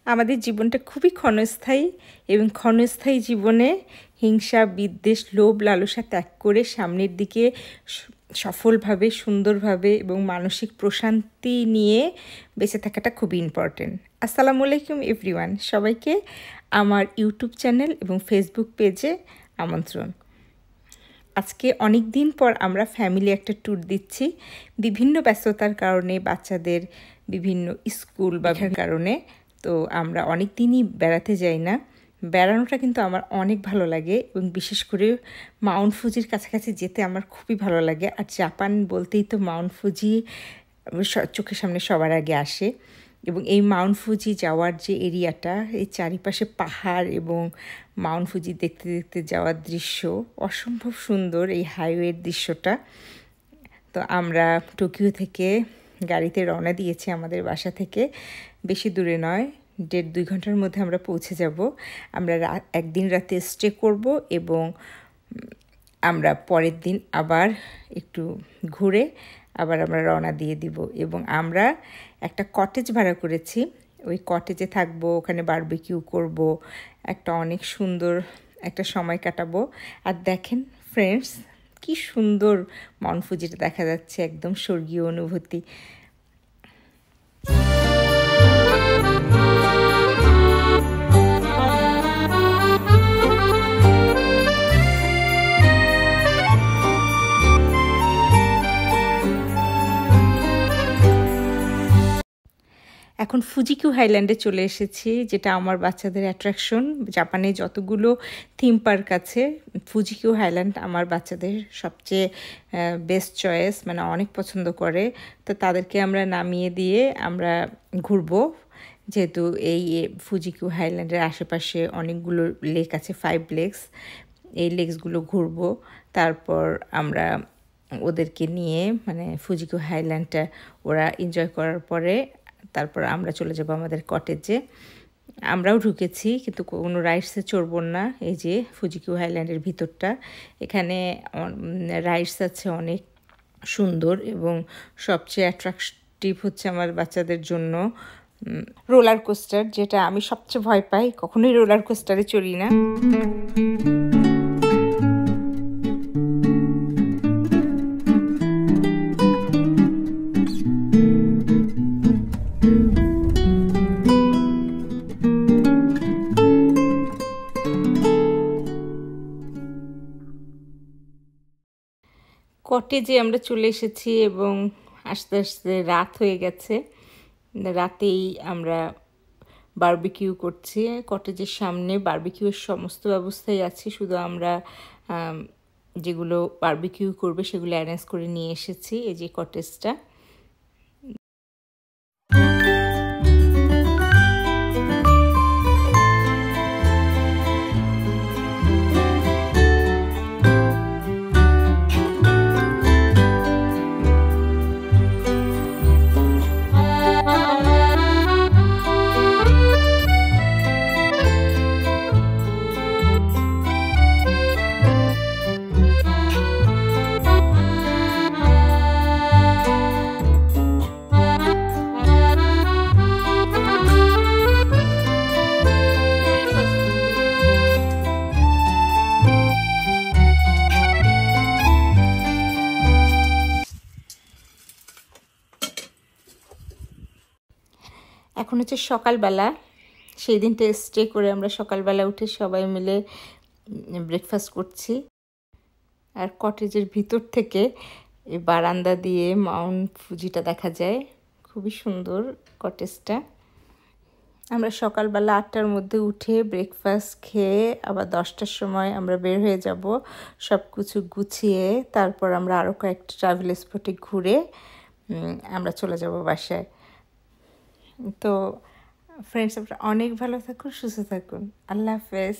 আমাদের জীবনটা খুবই ক্ষণস্থায়ী এবং ক্ষণস্থায়ী জীবনে হিংসা বিদ্বেষ লোভ লালসা ত্যাগ করে সামনের দিকে সফলভাবে সুন্দরভাবে এবং মানসিক প্রশান্তি নিয়ে বেঁচে থাকাটা খুবই ইম্পর্টেন্ট। আসসালামু আলাইকুম এভরিওয়ান, সবাইকে আমার ইউটিউব চ্যানেল এবং ফেসবুক পেজে আমন্ত্রণ। আজকে অনেক দিন পর আমরা ফ্যামিলি একটা ট্যুর দিচ্ছি। বিভিন্ন ব্যস্ততার কারণে, বাচ্চাদের বিভিন্ন স্কুল বা কারণে তো আমরা অনেক দিনই বেড়াতে যাই না। বেড়ানোটা কিন্তু আমার অনেক ভালো লাগে এবং বিশেষ করে মাউন্ট ফুজির কাছাকাছি যেতে আমার খুবই ভালো লাগে। আর জাপান বলতেই তো মাউন্ট ফুজি চোখের সামনে সবার আগে আসে। এবং এই মাউন্ট ফুজি যাওয়ার যে এরিয়াটা, এই চারিপাশে পাহাড় এবং মাউন্ট ফুজি দেখতে দেখতে যাওয়ার দৃশ্য অসম্ভব সুন্দর, এই হাইওয়ের দৃশ্যটা। তো আমরা টোকিও থেকে গাড়িতে রওনা দিয়েছি আমাদের বাসা থেকে। বেশি দূরে নয়, 1.5-2 ঘন্টার মধ্যে আমরা পৌঁছে যাব। আমরা একদিন রাতে স্টে করব এবং আমরা পরের দিন আবার একটু ঘুরে আবার আমরা রওনা দিয়ে দিব। এবং আমরা একটা কটেজ ভাড়া করেছি, ওই কটেজে থাকবো, ওখানে বারবিকিউ করব, একটা অনেক সুন্দর একটা সময় কাটাবো। আর দেখেন ফ্রেন্ডস, কি সুন্দর মাউন্ট ফুজিটা দেখা যাচ্ছে, একদম স্বর্গীয় অনুভূতি। এখন ফুজিকিউ হাইল্যান্ডে চলে এসেছি, যেটা আমার বাচ্চাদের অ্যাট্রাকশন। জাপানে যতগুলো থিম পার্ক আছে, ফুজিকিউ হাইল্যান্ড আমার বাচ্চাদের সবচেয়ে বেস্ট চয়েস, মানে অনেক পছন্দ করে। তো তাদেরকে আমরা নামিয়ে দিয়ে আমরা ঘুরবো, যেহেতু এই ফুজিকিউ হাইল্যান্ডের আশেপাশে অনেকগুলো লেক আছে, 5 লেকস। এই লেকসগুলো ঘুরবো, তারপর আমরা ওদেরকে নিয়ে মানে ফুজিকিউ হাইল্যান্ডটা ওরা এনজয় করার পরে তারপর আমরা চলে যাব আমাদের কটেজে। আমরাও ঢুকেছি, কিন্তু কোনো রাইডসে চড়ব না। এই যে ফুজিকিউ হাইল্যান্ডের ভিতরটা, এখানে রাইডস আছে অনেক সুন্দর, এবং সবচেয়ে অ্যাট্রাকটিভ হচ্ছে আমার বাচ্চাদের জন্য রোলার কোস্টার, যেটা আমি সবচেয়ে ভয় পাই, কখনোই রোলার কোস্টারে চড়ি না। কটেজে আমরা চলে এসেছি এবং আস্তে আস্তে রাত হয়ে গেছে। রাতেই আমরা বারবিকিউ করছি। কটেজের সামনে বারবিকিউর সমস্ত ব্যবস্থাই আছে, শুধু আমরা যেগুলো বারবিকিউ করবে সেগুলো অ্যারেঞ্জ করে নিয়ে এসেছি। এই যে কটেজটা। এখন হচ্ছে সকালবেলা। সেই দিনটা স্টে করে আমরা সকালবেলা উঠে সবাই মিলে ব্রেকফাস্ট করছি। আর কটেজের ভিতর থেকে এই বারান্দা দিয়ে মাউন্ট ফুজিটা দেখা যায়, খুবই সুন্দর কটেজটা। আমরা সকালবেলা 8টার মধ্যে উঠে ব্রেকফাস্ট খেয়ে আবার 10টার সময় আমরা বের হয়ে যাব, সব কিছু গুছিয়ে। তারপর আমরা আরও কয়েকটা ট্রাভেল স্পটে ঘুরে আমরা চলে যাব বাসায়। তো ফ্রেন্ডস, আপনারা অনেক ভালো থাকুন, সুস্থ থাকুন। আল্লাহ হাফেজ।